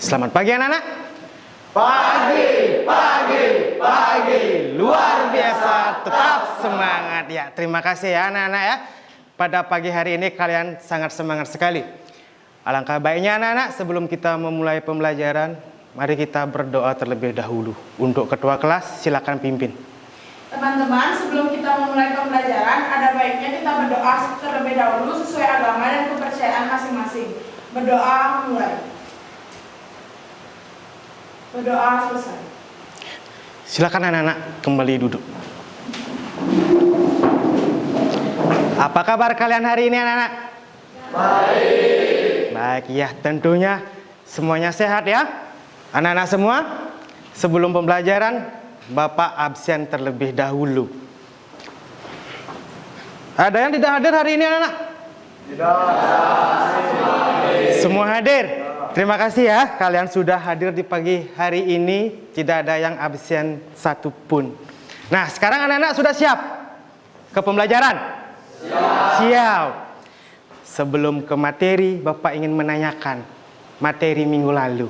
Selamat pagi anak-anak. Pagi, pagi, pagi. Luar biasa, tetap semangat ya. Terima kasih ya anak-anak ya. Pada pagi hari ini kalian sangat semangat sekali. Alangkah baiknya anak-anak, sebelum kita memulai pembelajaran, mari kita berdoa terlebih dahulu. Untuk ketua kelas, silakan pimpin. Teman-teman, sebelum kita memulai pembelajaran, ada baiknya kita berdoa terlebih dahulu sesuai agama dan kepercayaan masing-masing. Berdoa mulai. Berdoa selesai. Silakan anak-anak kembali duduk. Apa kabar kalian hari ini anak-anak? Baik. Baik ya, tentunya semuanya sehat ya. Anak-anak semua, sebelum pembelajaran, Bapak absen terlebih dahulu. Ada yang tidak hadir hari ini anak-anak? Tidak. Semua hadir. Terima kasih ya, kalian sudah hadir di pagi hari ini. Tidak ada yang absen satupun. Nah, sekarang anak-anak sudah siap ke pembelajaran? Siap. Sebelum ke materi, Bapak ingin menanyakan materi minggu lalu.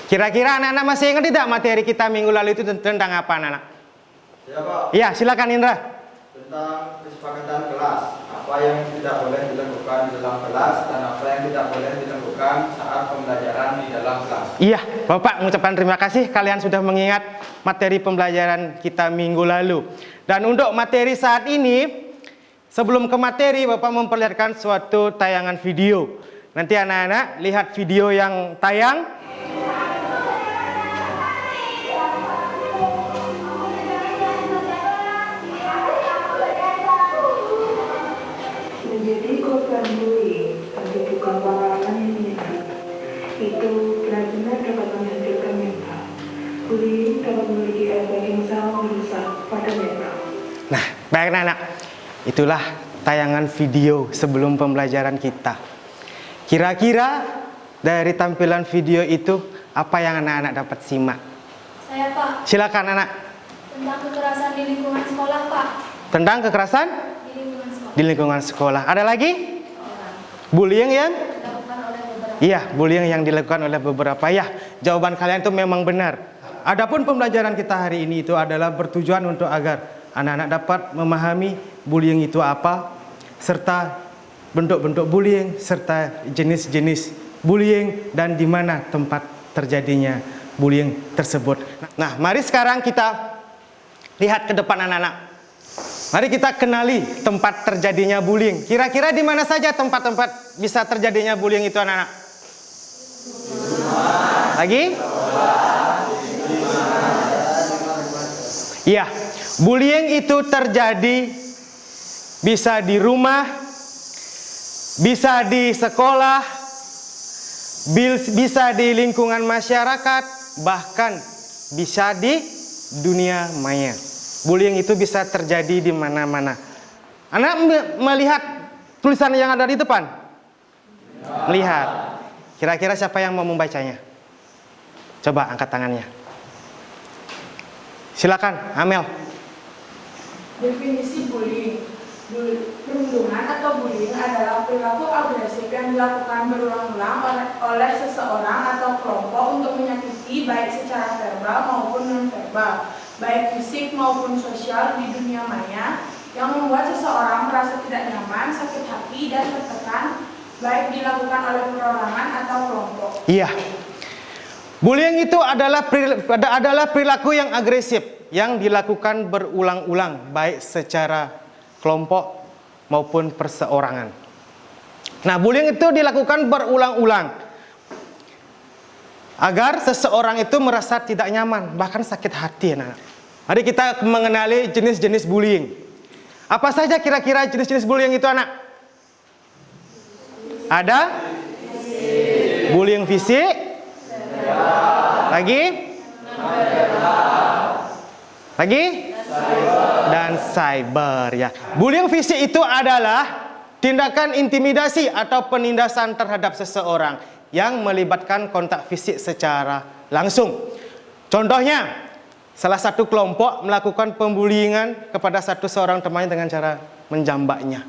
Kira-kira anak-anak masih ingat tidak materi kita minggu lalu itu tentang apa anak-anak? Ya Pak, Iya, silakan Indra. tentang kesepakatan kelas. Apa yang tidak boleh dilakukan di dalam kelas dan apa yang tidak boleh dilakukan saat pembelajaran di dalam kelas. Iya, Bapak mengucapkan terima kasih kalian sudah mengingat materi pembelajaran kita minggu lalu. Dan untuk materi saat ini, sebelum ke materi, Bapak memperlihatkan suatu tayangan video. Nanti anak-anak lihat video yang tayang. Menjadi korban bullying tentu bukan pengalaman yang menyenangkan. Itu benar-benar dapat menghancurkan mental. Bullying dapat memiliki efek yang sangat merusak pada mental. Nah, baik anak-anak, itulah tayangan video sebelum pembelajaran kita. Kira-kira dari tampilan video itu apa yang anak-anak dapat simak? Saya Pak, Silakan anak. tentang kekerasan di lingkungan sekolah Pak. Tentang kekerasan Di lingkungan sekolah. di lingkungan sekolah. Ada lagi? Bullying yang? Dilakukan oleh beberapa. Iya, bullying yang dilakukan oleh beberapa. Ya, jawaban kalian itu memang benar. Adapun pembelajaran kita hari ini itu adalah bertujuan untuk agar anak-anak dapat memahami bullying itu apa, serta bentuk-bentuk bullying, serta jenis-jenis bullying, dan di mana tempat terjadinya bullying tersebut. Nah, mari sekarang kita lihat ke depan anak-anak. Mari kita kenali tempat terjadinya bullying. Kira-kira di mana saja tempat-tempat bisa terjadinya bullying itu anak-anak? Lagi? Iya, bullying itu terjadi bisa di rumah, bisa di sekolah, bisa di lingkungan masyarakat, bahkan bisa di dunia maya. Bullying itu bisa terjadi di mana-mana. Anak melihat tulisan yang ada di depan? Melihat. Kira-kira siapa yang mau membacanya? Coba angkat tangannya. Silakan, Amel. Definisi bullying. Perundungan atau bullying adalah perilaku agresif yang dilakukan berulang-ulang oleh seseorang atau kelompok untuk menyakiti baik secara verbal maupun non-verbal, baik fisik maupun sosial di dunia maya, yang membuat seseorang merasa tidak nyaman, sakit hati, dan tertekan, baik dilakukan oleh perorangan atau kelompok. Iya. Bullying itu adalah perilaku yang agresif yang dilakukan berulang-ulang baik secara kelompok maupun perseorangan. Nah, bullying itu dilakukan berulang-ulang agar seseorang itu merasa tidak nyaman, bahkan sakit hati. Nah, mari kita mengenali jenis-jenis bullying. Apa saja kira-kira jenis-jenis bullying itu anak? Ada? Bullying fisik. Lagi? Lagi? Dan cyber ya. Bullying fisik itu adalah tindakan intimidasi atau penindasan terhadap seseorang yang melibatkan kontak fisik secara langsung. Contohnya, salah satu kelompok melakukan pembuliingan kepada seorang temannya dengan cara menjambaknya.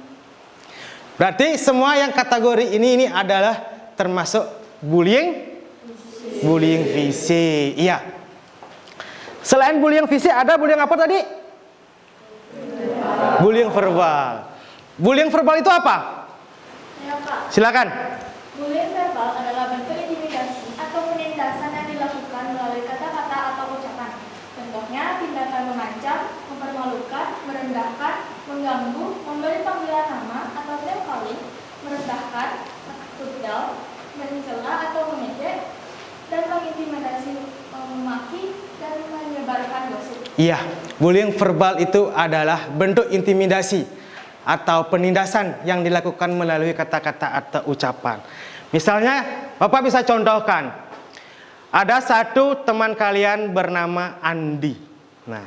Berarti semua yang kategori ini adalah termasuk bullying Bullying fisik. Iya. Selain bullying fisik ada bullying apa tadi? Bullying verbal. Bullying verbal itu apa? Ya, Pak. Silakan. Bullying verbal adalah bentuk intimidasi atau penindasan yang dilakukan melalui kata-kata atau ucapan. Contohnya, tindakan mengancam, mempermalukan, merendahkan, mengganggu, memberi panggilan nama atau name calling, merendahkan, menakutkan, mencela atau mengejek, dan mengintimidasi, memaki, dan menyebarkan gosip. Iya, bullying verbal itu adalah bentuk intimidasi atau penindasan yang dilakukan melalui kata-kata atau ucapan. Misalnya, Bapak bisa contohkan, ada satu teman kalian bernama Andi. Nah,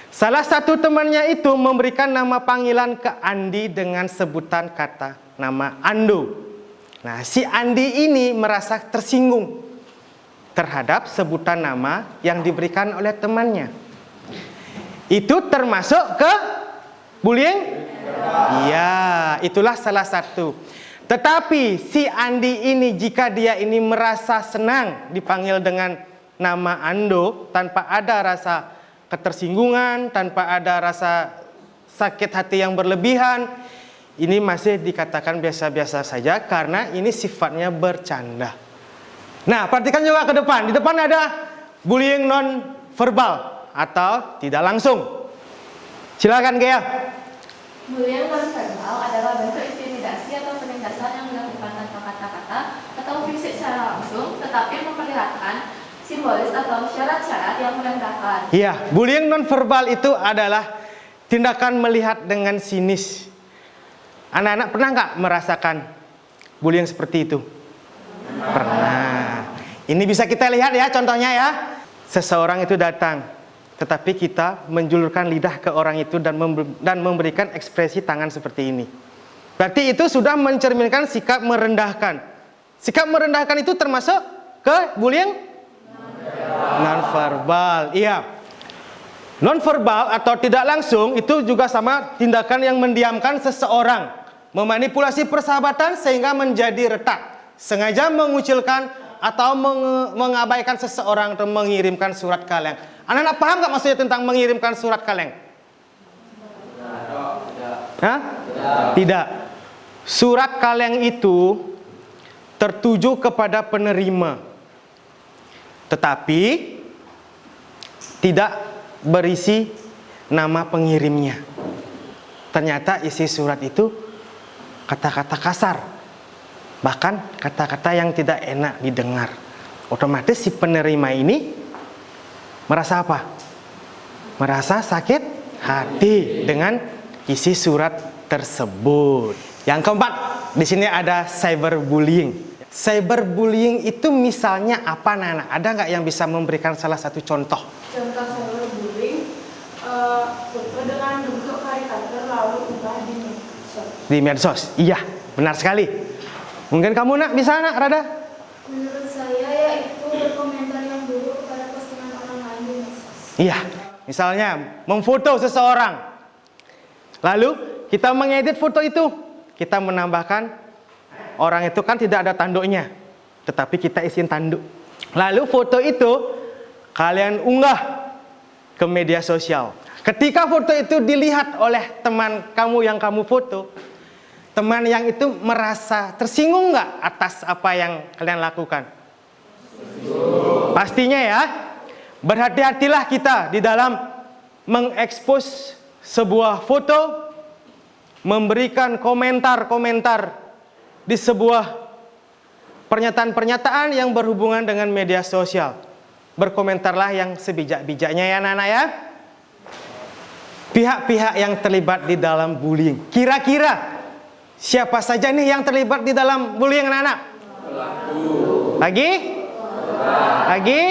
salah satu temannya itu memberikan nama panggilan ke Andi dengan sebutan kata nama Ando. Nah, si Andi ini merasa tersinggung terhadap sebutan nama yang diberikan oleh temannya. Itu termasuk ke bullying? Iya, itulah salah satu. Tetapi si Andi ini jika dia ini merasa senang dipanggil dengan nama Ando tanpa ada rasa ketersinggungan, tanpa ada rasa sakit hati yang berlebihan, ini masih dikatakan biasa-biasa saja karena ini sifatnya bercanda. Nah, perhatikan juga ke depan. Di depan ada bullying non verbal atau tidak langsung. Silakan, Gea. Bullying non-verbal adalah bentuk intimidasi atau penindasan yang dilakukan tanpa kata-kata atau fisik secara langsung, tetapi memperlihatkan simbolis atau syarat-syarat yang merendahkan. Iya, bullying non-verbal itu adalah tindakan melihat dengan sinis. Anak-anak pernah nggak merasakan bullying seperti itu? Pernah. Ini bisa kita lihat ya contohnya ya. Seseorang itu datang, tetapi kita menjulurkan lidah ke orang itu dan memberikan ekspresi tangan seperti ini. Berarti itu sudah mencerminkan sikap merendahkan. Sikap merendahkan itu termasuk ke bullying non-verbal. Iya. Non-verbal atau tidak langsung itu juga sama tindakan yang mendiamkan seseorang, memanipulasi persahabatan sehingga menjadi retak, sengaja mengucilkan atau mengabaikan seseorang atau mengirimkan surat kaleng. Anak-anak paham nggak maksudnya tentang mengirimkan surat kaleng? Hah? Tidak. Surat kaleng itu tertuju kepada penerima, tetapi tidak berisi nama pengirimnya. Ternyata isi surat itu kata-kata kasar, bahkan kata-kata yang tidak enak didengar. Otomatis si penerima ini merasa apa? Merasa sakit hati dengan isi surat tersebut. Yang keempat, di sini ada cyberbullying. Cyberbullying itu misalnya apa, Nana? Ada nggak yang bisa memberikan salah satu contoh? Contoh cyberbullying, foto dengan bentuk karikatur lalu ubah di medsos. Di medsos, iya, benar sekali. Mungkin kamu nak bisa nak Rada? Menurut saya yaitu berkomentar yang buruk pada postingan orang lain di medsos. Iya, misalnya memfoto seseorang, lalu kita mengedit foto itu, kita menambahkan orang itu kan tidak ada tanduknya, tetapi kita isiin tanduk. Lalu foto itu kalian unggah ke media sosial. Ketika foto itu dilihat oleh teman kamu yang kamu foto, teman yang itu merasa tersinggung nggak atas apa yang kalian lakukan? Pastinya ya. Berhati-hatilah kita di dalam mengekspos sebuah foto, memberikan komentar-komentar di sebuah pernyataan-pernyataan yang berhubungan dengan media sosial. Berkomentarlah yang sebijak-bijaknya ya Nana ya. Pihak-pihak yang terlibat di dalam bullying. Kira-kira siapa saja nih yang terlibat di dalam bullying anak-anak? Lagi? Lagi?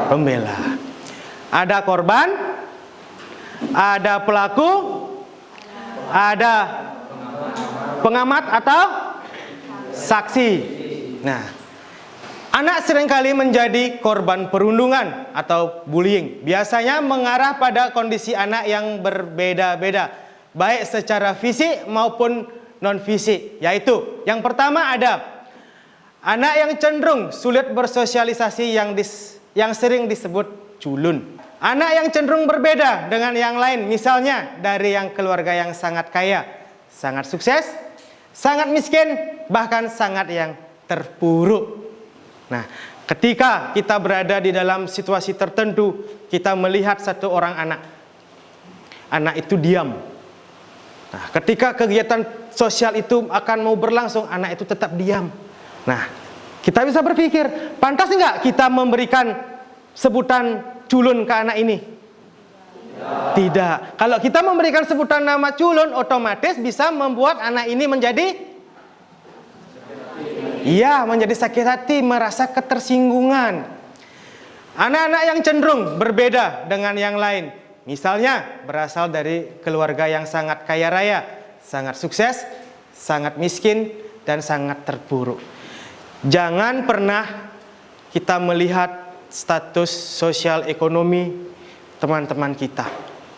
Pembela. Ada korban, ada pelaku, ada pengamat atau saksi. Nah, anak seringkali menjadi korban perundungan atau bullying. Biasanya mengarah pada kondisi anak yang berbeda-beda, baik secara fisik maupun non-fisik. Yaitu, yang pertama ada Anak yang cenderung sulit bersosialisasi yang sering disebut culun. Anak yang cenderung berbeda dengan yang lain, misalnya dari yang keluarga yang sangat kaya, sangat sukses, sangat miskin, bahkan sangat yang terpuruk. Nah, ketika kita berada di dalam situasi tertentu, kita melihat satu orang anak itu diam. Nah, ketika kegiatan sosial itu akan mau berlangsung, anak itu tetap diam. Nah, kita bisa berpikir, pantas enggak kita memberikan sebutan culun ke anak ini? Tidak. Kalau kita memberikan sebutan nama culun, otomatis bisa membuat anak ini menjadi sakit hati, merasa ketersinggungan. Anak-anak yang cenderung berbeda dengan yang lain, misalnya berasal dari keluarga yang sangat kaya raya, sangat sukses, sangat miskin, dan sangat terpuruk. Jangan pernah kita melihat status sosial ekonomi teman-teman kita.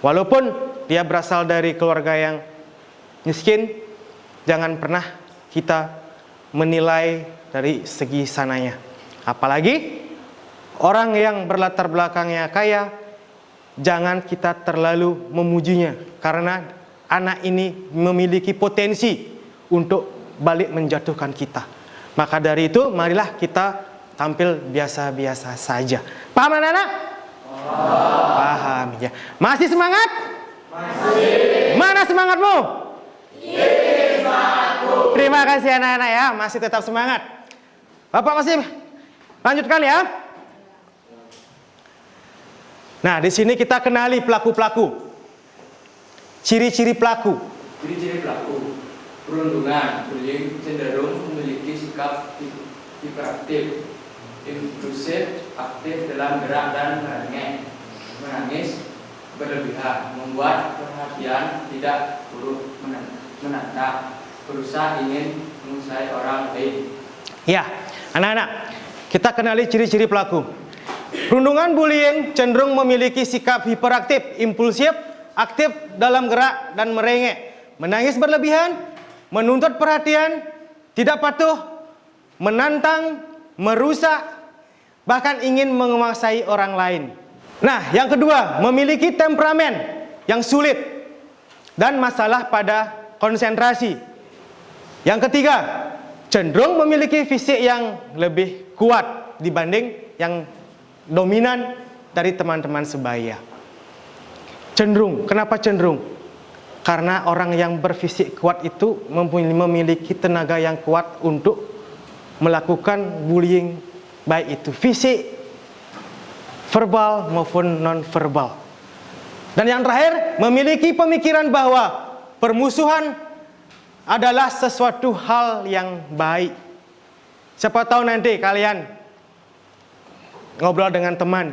Walaupun dia berasal dari keluarga yang miskin, jangan pernah kita menilai dari segi sananya. Apalagi orang yang berlatar belakangnya kaya, jangan kita terlalu memujinya, karena anak ini memiliki potensi untuk balik menjatuhkan kita. Maka dari itu, marilah kita tampil biasa-biasa saja. Paham anak-anak? Paham ya. Masih semangat? Masih. Mana semangatmu? Semangatku. Terima kasih anak-anak ya, masih tetap semangat. Bapak masih lanjutkan ya. Nah, di sini kita kenali pelaku-pelaku. Ciri-ciri pelaku. Ciri-ciri pelaku. Perundungan, bullying cenderung memiliki sikap hiperaktif, impulsif, aktif dalam gerak dan menangis berlebihan, membuat perhatian tidak buruk, menatap, berusaha ingin menguasai orang lain. Ya, anak-anak, kita kenali ciri-ciri pelaku. Perundungan bullying cenderung memiliki sikap hiperaktif, impulsif, aktif dalam gerak dan merengek, menangis berlebihan, menuntut perhatian, tidak patuh, menantang, merusak, bahkan ingin menguasai orang lain. Nah, yang kedua, memiliki temperamen yang sulit dan masalah pada konsentrasi. Yang ketiga, cenderung memiliki fisik yang lebih kuat dibanding yang dominan dari teman-teman sebaya. Cenderung, kenapa cenderung? Karena orang yang berfisik kuat itu memiliki tenaga yang kuat untuk melakukan bullying, baik itu fisik, verbal maupun non-verbal. Dan yang terakhir, memiliki pemikiran bahwa permusuhan adalah sesuatu hal yang baik. Siapa tahu nanti kalian ngobrol dengan teman,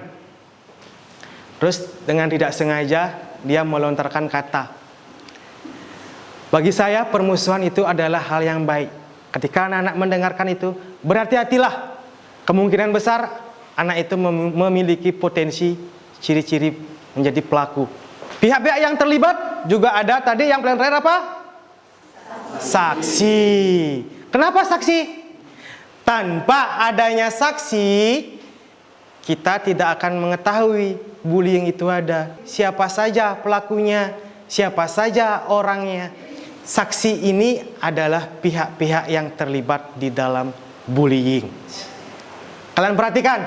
terus dengan tidak sengaja dia melontarkan kata. Bagi saya permusuhan itu adalah hal yang baik. Ketika anak-anak mendengarkan itu, berhati-hatilah. Kemungkinan besar anak itu memiliki potensi ciri-ciri menjadi pelaku. Pihak-pihak yang terlibat juga ada tadi yang paling terakhir apa? Saksi. Kenapa saksi? Tanpa adanya saksi, kita tidak akan mengetahui bullying itu ada. Siapa saja pelakunya, siapa saja orangnya. Saksi ini adalah pihak-pihak yang terlibat di dalam bullying. Kalian perhatikan,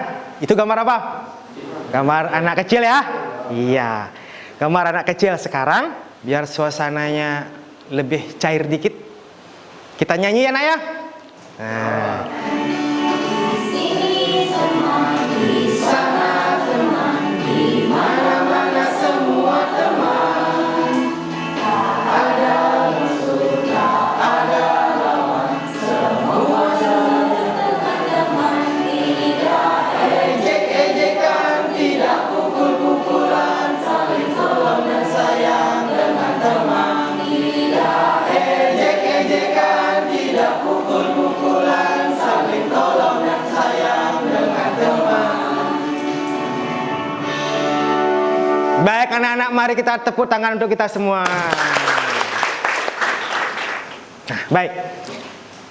itu gambar apa? Gambar anak kecil ya? Iya, gambar anak kecil. Sekarang, biar suasananya lebih cair dikit, kita nyanyi ya nak ya? Nah. Baik anak-anak, mari kita tepuk tangan untuk kita semua. Nah, baik.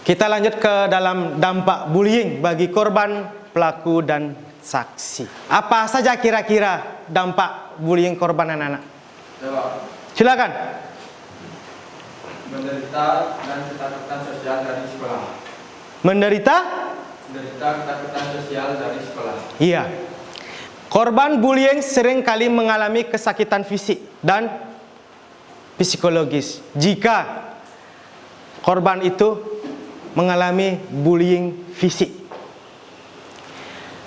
Kita lanjut ke dalam dampak bullying bagi korban, pelaku, dan saksi. Apa saja kira-kira dampak bullying korban anak-anak? Jawab. Silakan. Menderita dan ketakutan sosial dari sekolah. Menderita? Menderita ketakutan sosial dari sekolah. Iya. Korban bullying sering kali mengalami kesakitan fisik dan psikologis jika korban itu mengalami bullying fisik.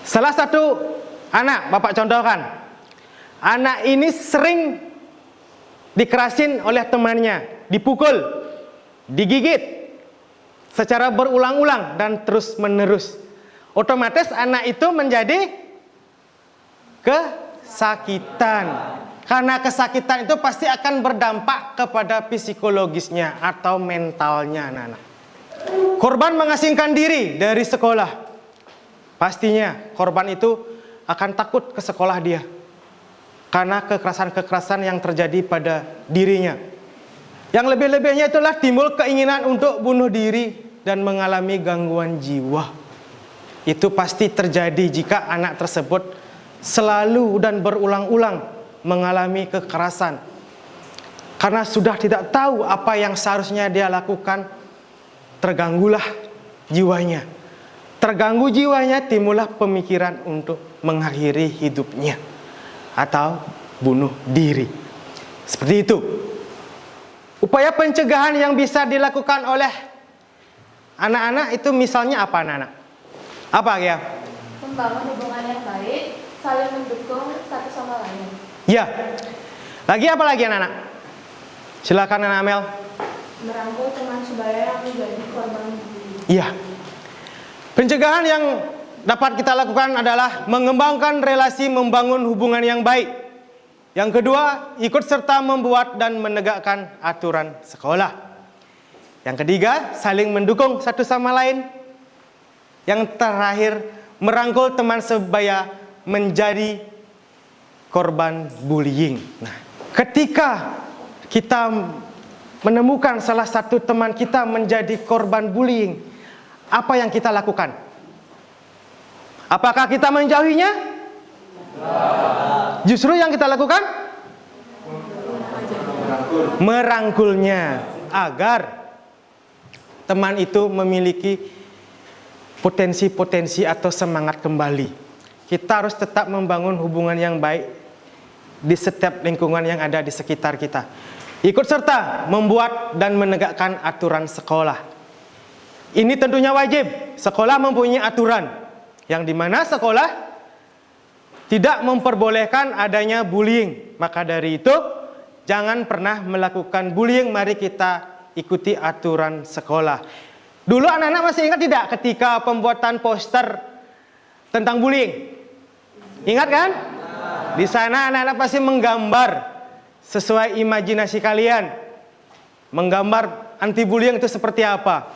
Salah satu anak, Bapak contohkan, anak ini sering dikerasin oleh temannya, dipukul, digigit secara berulang-ulang dan terus-menerus. Otomatis anak itu menjadi kesakitan. Karena kesakitan itu pasti akan berdampak kepada psikologisnya atau mentalnya anak-anak. Korban mengasingkan diri dari sekolah. Pastinya korban itu akan takut ke sekolah dia. Karena kekerasan-kekerasan yang terjadi pada dirinya. Yang lebih-lebihnya itulah timbul keinginan untuk bunuh diri dan mengalami gangguan jiwa. Itu pasti terjadi jika anak tersebut selalu dan berulang-ulang mengalami kekerasan. Karena sudah tidak tahu apa yang seharusnya dia lakukan, terganggulah jiwanya. Terganggu jiwanya, timbullah pemikiran untuk mengakhiri hidupnya atau bunuh diri. Seperti itu. Upaya pencegahan yang bisa dilakukan oleh anak-anak itu misalnya apa anak-anak? Apa ya? Membangun hubungan yang baik, saling mendukung satu sama lain. Ya. Lagi apa lagi anak-anak? Silakan anak Amel. Merangkul teman sebaya yang menjadi korban bullying. Iya. Pencegahan yang dapat kita lakukan adalah mengembangkan relasi, membangun hubungan yang baik. Yang kedua, ikut serta membuat dan menegakkan aturan sekolah. Yang ketiga, saling mendukung satu sama lain. Yang terakhir, merangkul teman sebaya menjadi korban bullying. Nah, ketika kita menemukan salah satu teman kita menjadi korban bullying, apa yang kita lakukan? Apakah kita menjauhinya? Justru yang kita lakukan merangkulnya agar teman itu memiliki potensi-potensi atau semangat kembali. Kita harus tetap membangun hubungan yang baik di setiap lingkungan yang ada di sekitar kita. Ikut serta membuat dan menegakkan aturan sekolah. Ini tentunya wajib. Sekolah mempunyai aturan yang dimana sekolah tidak memperbolehkan adanya bullying. Maka dari itu, jangan pernah melakukan bullying. Mari kita ikuti aturan sekolah. Dulu anak-anak masih ingat tidak ketika pembuatan poster tentang bullying? Ingat kan? Di sana anak-anak pasti menggambar sesuai imajinasi kalian. Menggambar anti bullying itu seperti apa.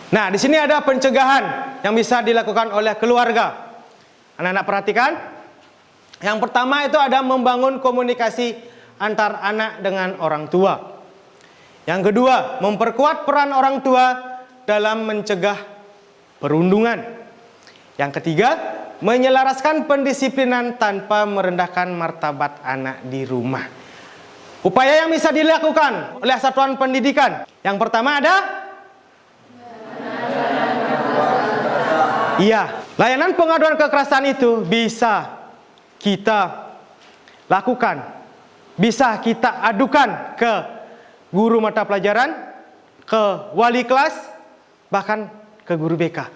Nah, di sini ada pencegahan yang bisa dilakukan oleh keluarga. Anak-anak perhatikan. Yang pertama itu ada membangun komunikasi antar anak dengan orang tua. Yang kedua, memperkuat peran orang tua dalam mencegah perundungan. Yang ketiga, menyelaraskan pendisiplinan tanpa merendahkan martabat anak di rumah. Upaya yang bisa dilakukan oleh satuan pendidikan. Yang pertama ada layanan pengaduan kekerasan itu bisa kita lakukan, bisa kita adukan ke guru mata pelajaran, ke wali kelas, bahkan ke guru BK.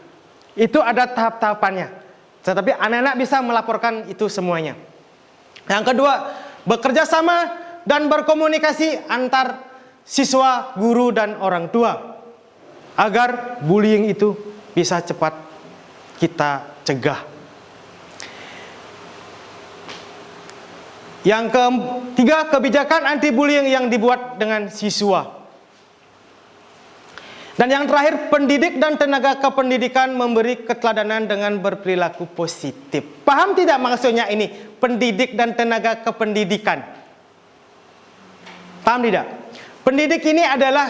Itu ada tahap-tahapannya. Tetapi anak-anak bisa melaporkan itu semuanya. Yang kedua, bekerja sama dan berkomunikasi antar siswa, guru, dan orang tua agar bullying itu bisa cepat kita cegah. Yang ketiga, kebijakan anti bullying yang dibuat dengan siswa. Dan yang terakhir, pendidik dan tenaga kependidikan memberi keteladanan dengan berperilaku positif. Paham tidak maksudnya ini? Pendidik dan tenaga kependidikan. Paham tidak? Pendidik ini adalah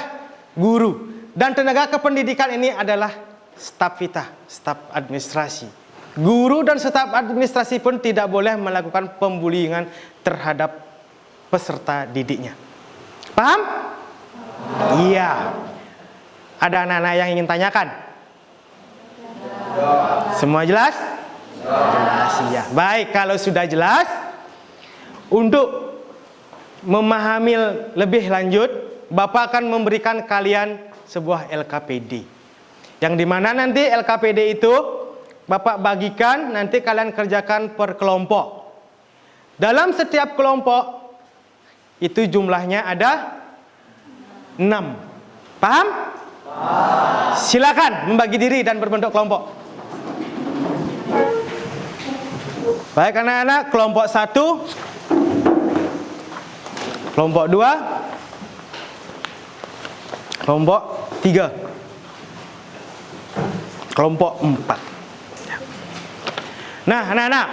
guru. dan tenaga kependidikan ini adalah staf kita, staf administrasi. Guru dan staf administrasi pun tidak boleh melakukan pembullyingan terhadap peserta didiknya. Paham? Iya. Ada anak-anak yang ingin tanyakan? Semua jelas? Jelas, iya. Baik, kalau sudah jelas, untuk memahami lebih lanjut, Bapak akan memberikan kalian sebuah LKPD. Yang dimana nanti LKPD itu Bapak bagikan, nanti kalian kerjakan per kelompok. Dalam setiap kelompok itu jumlahnya ada 6. Paham? Silakan membagi diri dan berbentuk kelompok. Baik anak-anak, kelompok 1, kelompok 2, kelompok 3, kelompok 4. Nah, anak-anak,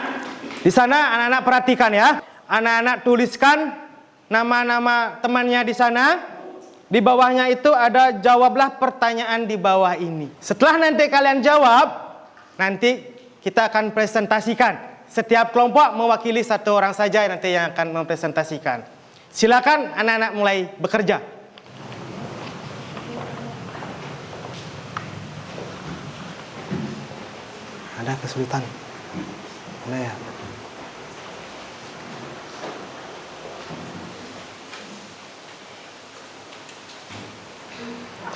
di sana anak-anak perhatikan ya. Anak-anak tuliskan nama-nama temannya di sana. Di bawahnya itu ada jawablah pertanyaan di bawah ini. Setelah nanti kalian jawab, nanti kita akan presentasikan. Setiap kelompok mewakili satu orang saja nanti yang akan mempresentasikan. Silakan anak-anak mulai bekerja. Ada kesulitan? Ada ya?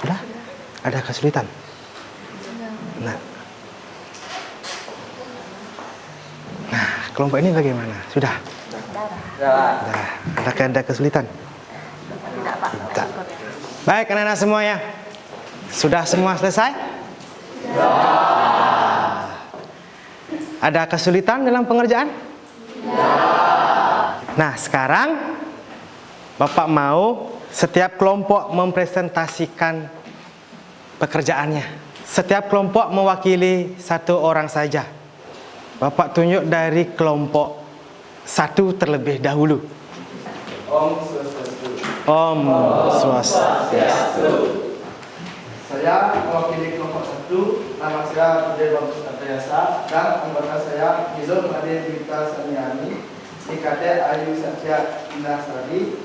Sudah? Ada kesulitan? Nah, kelompok ini bagaimana? Sudah? Sudah. Ada kesulitan? Tidak. Baik, anak-anak semua ya. Sudah semua selesai? Ada kesulitan dalam pengerjaan? Nah, sekarang Bapak mau setiap kelompok mempresentasikan pekerjaannya. Setiap kelompok mewakili satu orang saja. Bapak tunjuk dari kelompok 1 terlebih dahulu. Om Swastiastu. Om Swastiastu. Saya mewakili kelompok 1. Nama saya Budi Bagus Adriasa dan anggota saya Nilo Made Dita Saniani, IKT Ayu Satya Inasari,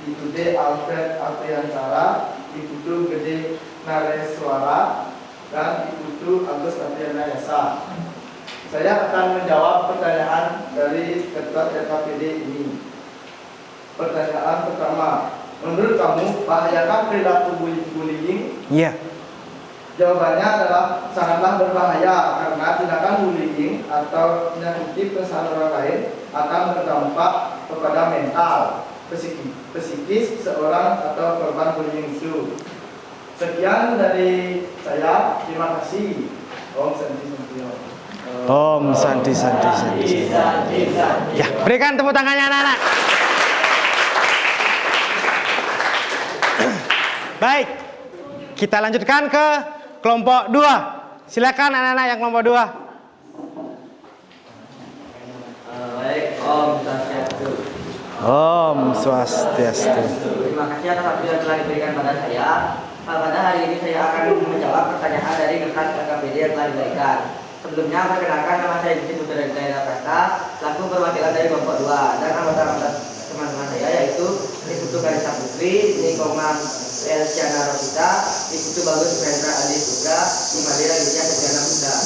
IPD Alfred Apriantara, IPD Gede Nareswara, dan IPD Agus Apriana Yasa. Saya akan menjawab pertanyaan dari ketua LKPD ini. Pertanyaan pertama, menurut kamu bahayakah perilaku bullying? Iya. Jawabannya adalah sangatlah berbahaya karena tindakan bullying atau menyakiti perasaan orang lain akan berdampak kepada mental, psikis seorang atau korban bullying itu. Sekian dari saya, terima kasih. Om Santi Santio. Om Santi Santi Santi. Ya, berikan tepuk tangannya anak-anak. Baik, kita lanjutkan ke kelompok 2. Silakan anak-anak yang kelompok 2. Baik, Om Swastiastu. Om Swastiastu. Terima kasih atas waktu yang telah diberikan pada saya. Pada hari ini saya akan menjawab pertanyaan dari kertas LKPD yang telah diberikan. Sebelumnya, perkenalkan nama saya Yusuf Putra Daerah Prasta, selaku perwakilan dari kelompok 2 dan anggota teman-teman saya yaitu Ibu Karisa Putri, Nikoma Elsiana Rosita, Ibu Bagus Vendra Adi Putra, Imadira Widya Setiana Putra.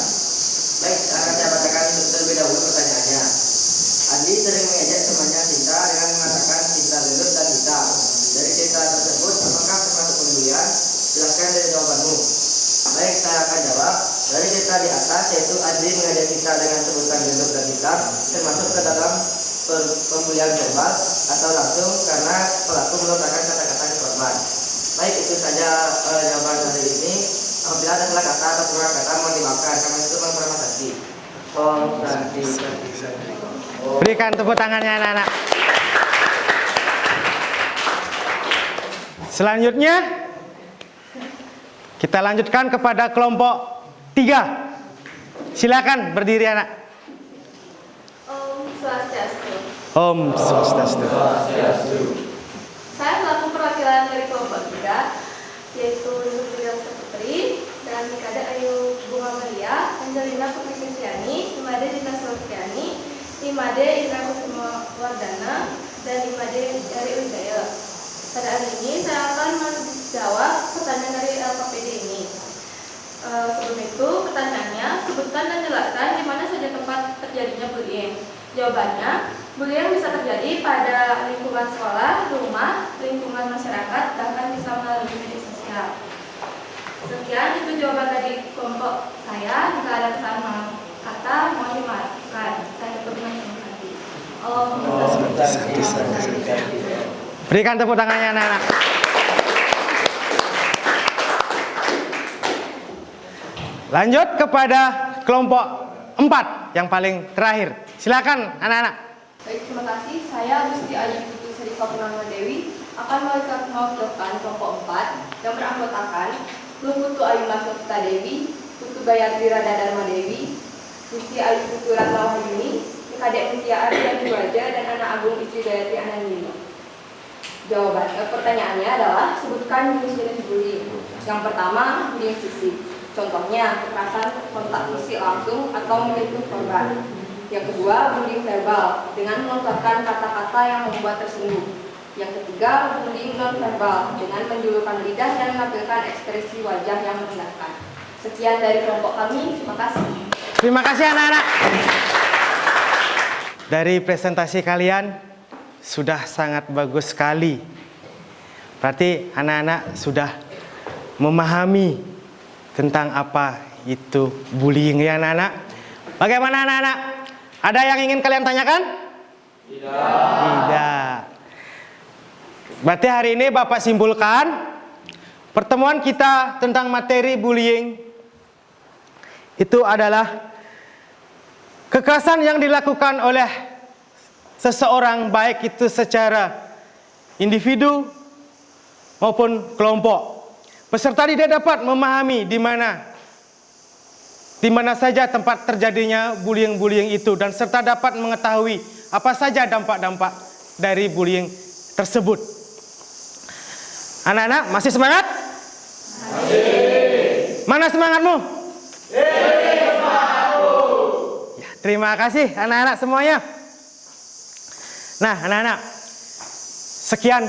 Baik, akan saya bacakan terlebih dahulu pertanyaannya. Adi sering mengejek temannya Cinta dengan mengatakan Cinta gendut dan hitam. Dari cerita tersebut, apakah termasuk pembulian? Jelaskan dari jawabanmu. Baik, saya akan jawab. Dari cerita di atas, yaitu Adi mengejek Cinta dengan sebutan gendut dan hitam, termasuk ke dalam pembulian verbal atau langsung karena pelaku melontarkan kata-kata ke korban. Baik, itu saja jawaban hari ini. Apabila ada salah kata atau kurang kata, mohon dimaafkan. Kami itu menghormati. Om Santi. Berikan tepuk tangannya anak-anak. Selanjutnya kita lanjutkan kepada kelompok 3. Silakan berdiri anak. Om Swastiastu. Om Swastiastu. Saya selaku perwakilan dari kelompok 3, yaitu Ibu Imade Ayu Bunga Maria, Angelina Putri Kristiani, Imade Dina Sulfiani, Imade Indra Kusuma Wardana, dan Imade dari Wijaya. Pada hari ini saya akan menjawab pertanyaan dari LKPD ini. Sebelum itu, pertanyaannya, sebutkan dan jelaskan di mana saja tempat terjadinya bullying. Jawabannya, bullying bisa terjadi pada lingkungan sekolah, rumah, lingkungan masyarakat, bahkan bisa melalui media sosial. Sekian itu jawaban dari kelompok saya. Jika ada kesalahan kata, mohon dimaafkan. Saya tutup dengan terima kasih. Berikan tepuk tangannya anak-anak. Lanjut kepada kelompok 4 yang paling terakhir. Silakan anak-anak. Baik, terima kasih. Saya Gusti Ayu Putu Serika Purnama Dewi akan mewakilkan kelompok 4 yang beranggotakan Putu Ayu Masukta Dewi, Putu Gayatri Rada Dharma Dewi, Gusti Ayu Putu Ratna Wahyuni, Kadek Mutia Ardian Duaja, dan Anak Agung Istri Gayatri Anandini. Jawaban pertanyaannya adalah sebutkan jenis-jenis bullying. Yang pertama, bullying fisik. Contohnya kekerasan kontak fisik langsung atau menyentuh korban. Yang kedua, bullying verbal dengan melontarkan kata-kata yang membuat tersinggung. Yang ketiga, bullying non-verbal dengan menjulurkan lidah dan menampilkan ekspresi wajah yang merendahkan. Sekian dari kelompok kami, terima kasih. Terima kasih anak-anak. Dari presentasi kalian sudah sangat bagus sekali. Berarti anak-anak sudah memahami tentang apa itu bullying ya anak-anak. Bagaimana anak-anak? Ada yang ingin kalian tanyakan? Tidak. Berarti hari ini Bapak simpulkan pertemuan kita tentang materi bullying itu adalah kekerasan yang dilakukan oleh seseorang, baik itu secara individu maupun kelompok. Peserta tidak dapat memahami di mana saja tempat terjadinya bullying itu, dan serta dapat mengetahui apa saja dampak-dampak dari bullying tersebut. Anak-anak masih semangat? Masih. Mana semangatmu? Ya, terima kasih anak-anak semuanya. Nah anak-anak, sekian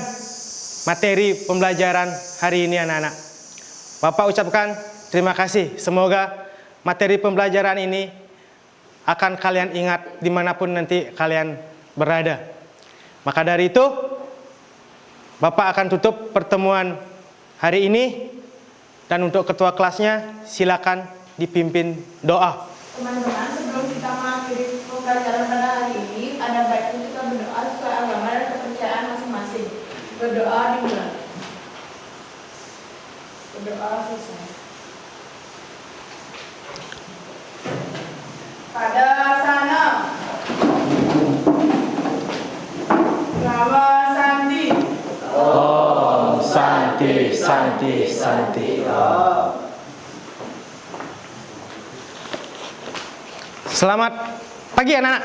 materi pembelajaran hari ini anak-anak. Bapak ucapkan terima kasih. Semoga materi pembelajaran ini akan kalian ingat dimanapun nanti kalian berada. Maka dari itu, Bapak akan tutup pertemuan hari ini. Dan untuk ketua kelasnya, silakan dipimpin doa. Teman-teman, sebelum kita mengakhiri pembelajaran pada hari ini, ada baiknya kita berdoa sesuai agama dan kepercayaan masing-masing. Berdoa dimulai. Berdoa selesai. Pada sana Nama Santi. Om Santi, Santi, Santi. Selamat pagi anak-anak.